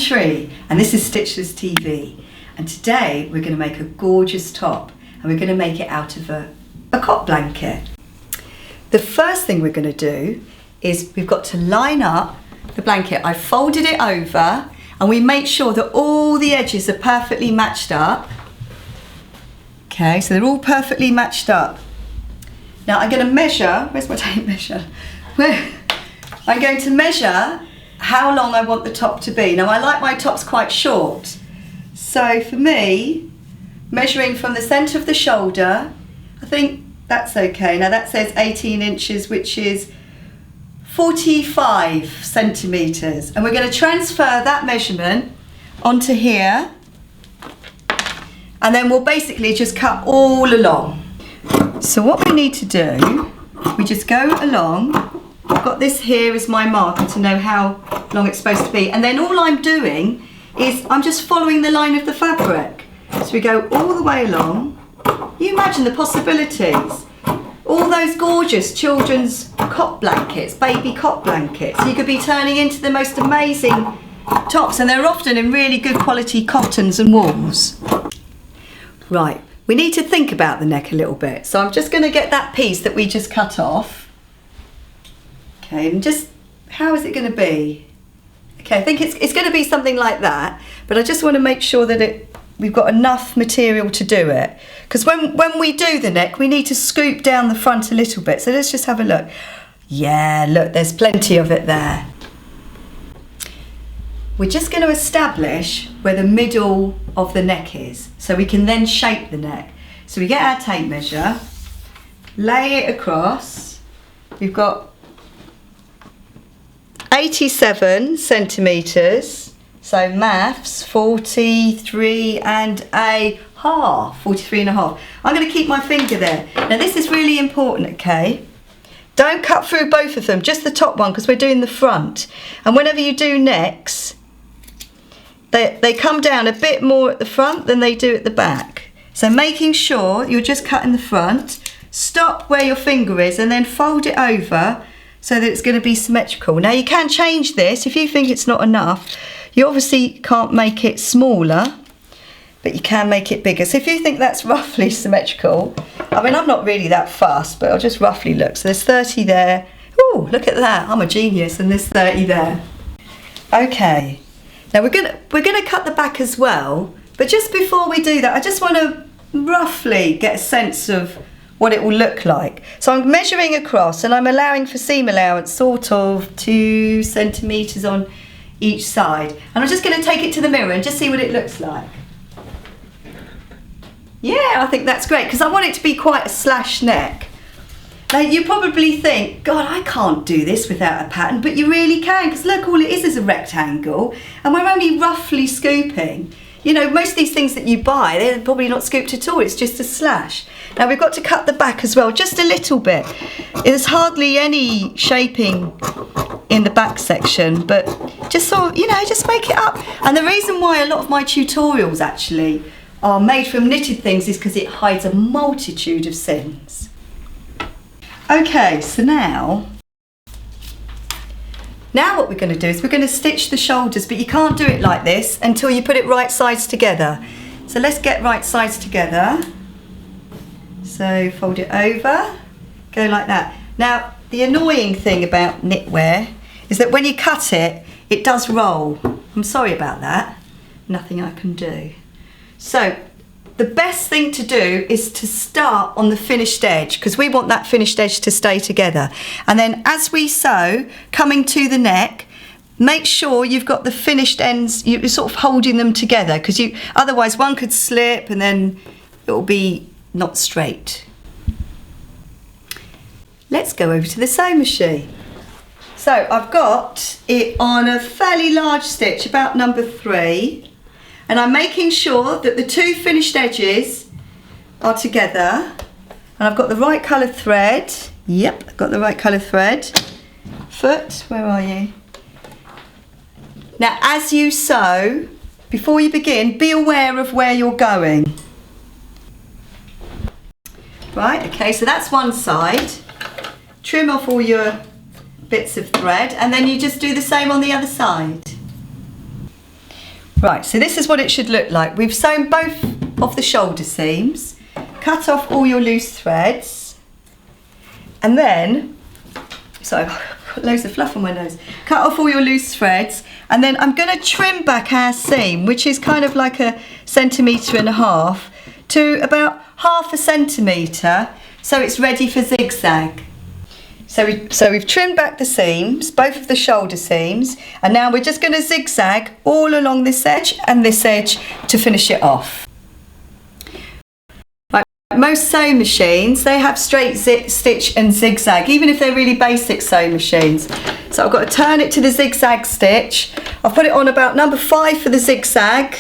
Tree, and this is Stitchless TV, and today we're going to make a gorgeous top, and we're going to make it out of a cot blanket. The first thing we're going to do is we've got to line up the blanket. I've folded it over and we make sure that all the edges are perfectly matched up. Okay, so they're all perfectly matched up. Now I'm going to measure, where's my tape measure? I'm going to measure how long I want the top to be. Now I like my tops quite short. So for me, measuring from the centre of the shoulder, I think that's okay. Now that says 18 inches, which is 45 centimetres. And we're going to transfer that measurement onto here. And then we'll basically just cut all along. So what we need to do, we just go along. I've got this here as my marker to know how long it's supposed to be. And then all I'm doing is I'm just following the line of the fabric. So we go all the way along. You imagine the possibilities. All those gorgeous children's cot blankets, baby cot blankets. You could be turning into the most amazing tops, and they're often in really good quality cottons and wools. Right, we need to think about the neck a little bit. So I'm just going to get that piece that we just cut off. Okay, and just, how is it going to be? Okay, I think it's going to be something like that, but I just want to make sure that we've got enough material to do it. Because when we do the neck, we need to scoop down the front a little bit. So let's just have a look. Yeah, look, there's plenty of it there. We're just going to establish where the middle of the neck is, so we can then shape the neck. So we get our tape measure, lay it across. We've got 87 centimetres. So maths, 43 and a half, 43 and a half. I'm going to keep my finger there. Now this is really important, okay? Don't cut through both of them, just the top one, because we're doing the front. And whenever you do necks, they come down a bit more at the front than they do at the back. So making sure you're just cutting the front, stop where your finger is and then fold it over so that it's going to be symmetrical. Now you can change this if you think it's not enough. You obviously can't make it smaller, but you can make it bigger. So if you think that's roughly symmetrical, I mean, I'm not really that fast, but I'll just roughly look. So there's 30 there. Oh, look at that. I'm a genius, and there's 30 there. Okay. Now we're gonna cut the back as well, but just before we do that, I just want to roughly get a sense of what it will look like. So I'm measuring across, and I'm allowing for seam allowance, sort of 2 centimetres on each side, and I'm just going to take it to the mirror and just see what it looks like. Yeah, I think that's great, because I want it to be quite a slash neck. Now you probably think, God, I can't do this without a pattern, but you really can, because look, all it is a rectangle, and we're only roughly scooping. You know, most of these things that you buy, they're probably not scooped at all, it's just a slash. Now we've got to cut the back as well, just a little bit. There's hardly any shaping in the back section, but just sort of, you know, just make it up. And the reason why a lot of my tutorials actually are made from knitted things is because it hides a multitude of sins. Okay, so now what we're going to do is we're going to stitch the shoulders, but you can't do it like this until you put it right sides together. So let's get right sides together. So fold it over, go like that. Now the annoying thing about knitwear is that when you cut it, it does roll. I'm sorry about that, nothing I can do. So the best thing to do is to start on the finished edge, because we want that finished edge to stay together. And then as we sew, coming to the neck, make sure you've got the finished ends, you're sort of holding them together, because otherwise one could slip and then it will be not straight. Let's go over to the sewing machine. So I've got it on a fairly large stitch, about number 3. And I'm making sure that the 2 finished edges are together. And I've got the right colour thread. Yep, I've got the right colour thread. Foot, where are you? Now, as you sew, before you begin, be aware of where you're going. Right, okay, so that's one side. Trim off all your bits of thread, and then you just do the same on the other side. Right, so this is what it should look like. We've sewn both of the shoulder seams, cut off all your loose threads, and then, sorry, I've got loads of fluff on my nose. Cut off all your loose threads, and then I'm going to trim back our seam, which is kind of like 1.5 centimetres to about 0.5 centimetre, so it's ready for zigzag. So we've trimmed back the seams, both of the shoulder seams, and now we're just going to zigzag all along this edge and this edge to finish it off. Right, most sewing machines, they have straight stitch and zigzag, even if they're really basic sewing machines. So I've got to turn it to the zigzag stitch. I've put it on about number 5 for the zigzag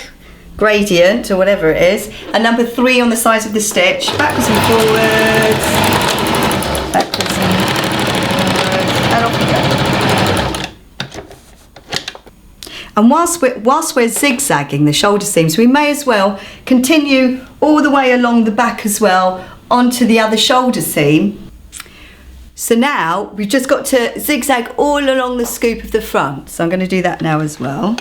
gradient or whatever it is, and number 3 on the sides of the stitch, backwards and forwards, backwards and forwards, and off we go. And whilst we're zigzagging the shoulder seams, we may as well continue all the way along the back as well onto the other shoulder seam. So now we've just got to zigzag all along the scoop of the front, so I'm going to do that now as well.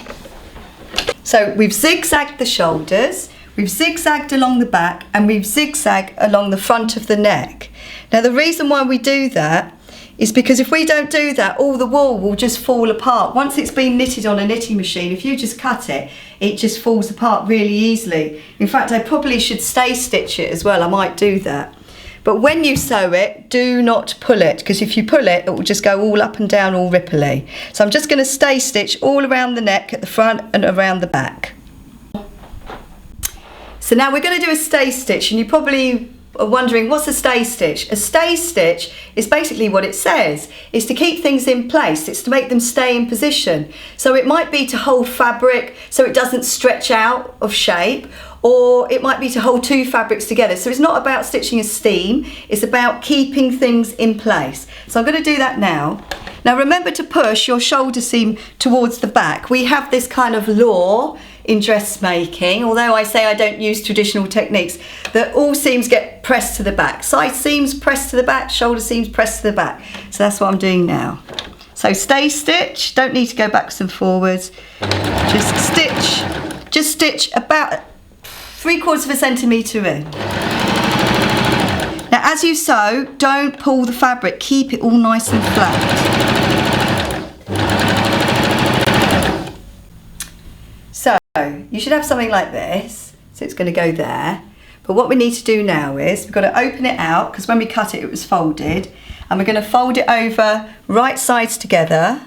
So we've zigzagged the shoulders, we've zigzagged along the back, and we've zigzagged along the front of the neck. Now the reason why we do that is because if we don't do that, all the wool will just fall apart. Once it's been knitted on a knitting machine, if you just cut it, it just falls apart really easily. In fact, I probably should stay stitch it as well. I might do that. But when you sew it, do not pull it, because if you pull it, it will just go all up and down, all ripply. So I'm just going to stay stitch all around the neck at the front and around the back. So now we're going to do a stay stitch, and you probably are wondering, what's a stay stitch? A stay stitch is basically what it says. It's to keep things in place. It's to make them stay in position. So it might be to hold fabric so it doesn't stretch out of shape, or it might be to hold 2 fabrics together. So it's not about stitching a seam, it's about keeping things in place. So I'm going to do that now. Now remember to push your shoulder seam towards the back. We have this kind of law in dressmaking, although I say I don't use traditional techniques, that all seams get pressed to the back. Side seams pressed to the back, shoulder seams pressed to the back. So that's what I'm doing now. So stay stitch, don't need to go backwards and forwards. Just stitch about 3/4 centimetre in. Now as you sew, don't pull the fabric, keep it all nice and flat. So you should have something like this, so it's going to go there. But what we need to do now is we've got to open it out, because when we cut it, it was folded, and we're going to fold it over right sides together.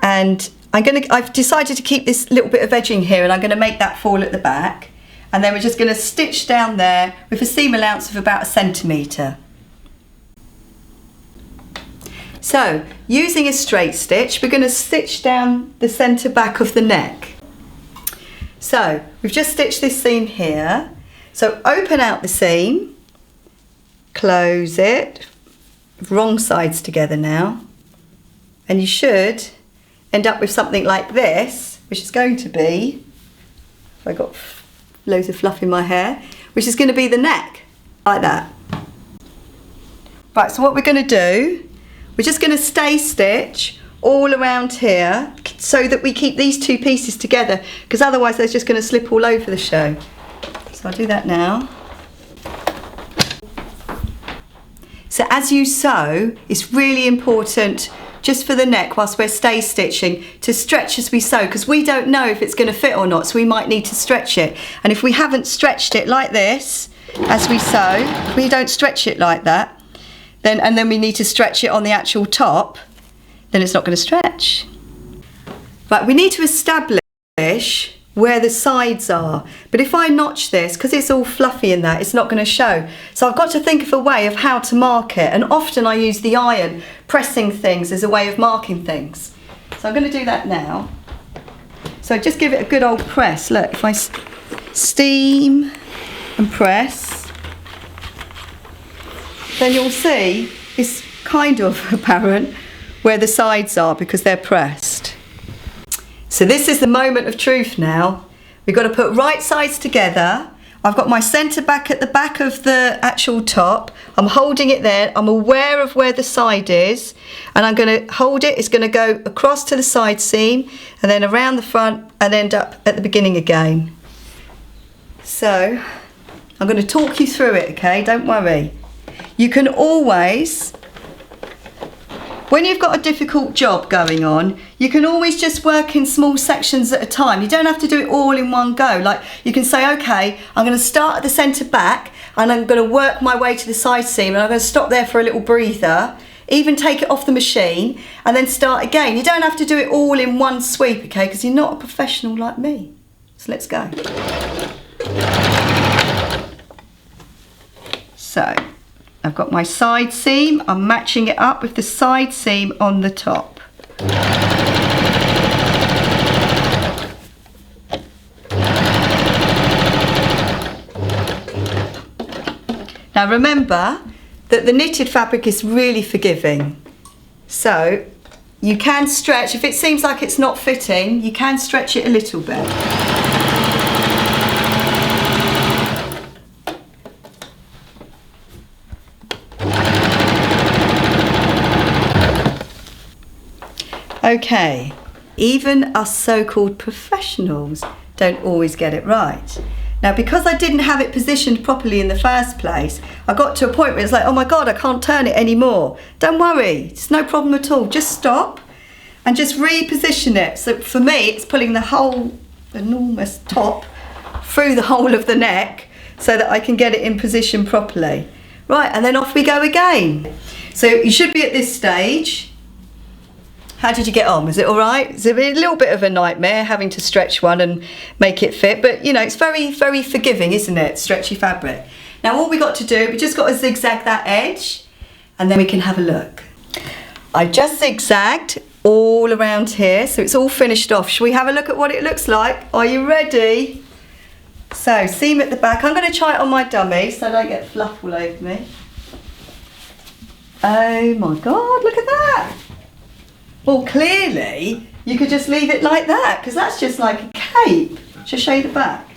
And I've decided to keep this little bit of edging here, and I'm going to make that fall at the back, and then we're just going to stitch down there with a seam allowance of about 1 centimetre. So using a straight stitch, we're going to stitch down the centre back of the neck. So we've just stitched this seam here, so open out the seam, close it, wrong sides together now, and you should end up with something like this, which is going to be, if I got loads of fluff in my hair, which is going to be the neck, like that. Right, so what we're going to do, we're just going to stay stitch all around here so that we keep these 2 pieces together, because otherwise they're just going to slip all over the show. So I'll do that now. So as you sew, it's really important, just for the neck whilst we're stay stitching, to stretch as we sew, because we don't know if it's going to fit or not, so we might need to stretch it. And if we haven't stretched it like this as we sew, we don't stretch it like that, then we need to stretch it on the actual top, then it's not going to stretch. Right, we need to establish where the sides are, but if I notch this, because it's all fluffy in that, it's not going to show. So I've got to think of a way of how to mark it, and often I use the iron, pressing things as a way of marking things. So I'm going to do that now. So just give it a good old press. Look, if I steam and press, then you'll see it's kind of apparent where the sides are because they're pressed. So this is the moment of truth now. We've got to put right sides together. I've got my centre back at the back of the actual top. I'm holding it there. I'm aware of where the side is, and I'm going to hold it. It's going to go across to the side seam and then around the front and end up at the beginning again. So I'm going to talk you through it, okay? Don't worry. You can always, when you've got a difficult job going on, you can always just work in small sections at a time. You don't have to do it all in one go. Like, you can say, okay, I'm going to start at the centre back and I'm going to work my way to the side seam, and I'm going to stop there for a little breather, even take it off the machine and then start again. You don't have to do it all in one sweep, okay, because you're not a professional like me. So let's go. So I've got my side seam, I'm matching it up with the side seam on the top. Now remember that the knitted fabric is really forgiving. So you can stretch, if it seems like it's not fitting, you can stretch it a little bit. Okay, even us so-called professionals don't always get it right. Now, because I didn't have it positioned properly in the first place, I got to a point where it's like, oh my God, I can't turn it anymore. Don't worry, it's no problem at all. Just stop and just reposition it. So for me, it's pulling the whole enormous top through the whole of the neck so that I can get it in position properly. Right, and then off we go again. So you should be at this stage. How did you get on? Was it all right? It's a little bit of a nightmare having to stretch one and make it fit, but you know, it's very, very forgiving, isn't it? Stretchy fabric. Now all we got to do, we just got to zigzag that edge and then we can have a look. I just zigzagged all around here, so it's all finished off. Shall we have a look at what it looks like? Are you ready? So, seam at the back. I'm going to try it on my dummy so I don't get fluff all over me. Oh my God, look at that. Well, clearly, you could just leave it like that, because that's just like a cape. Shall I show you the back?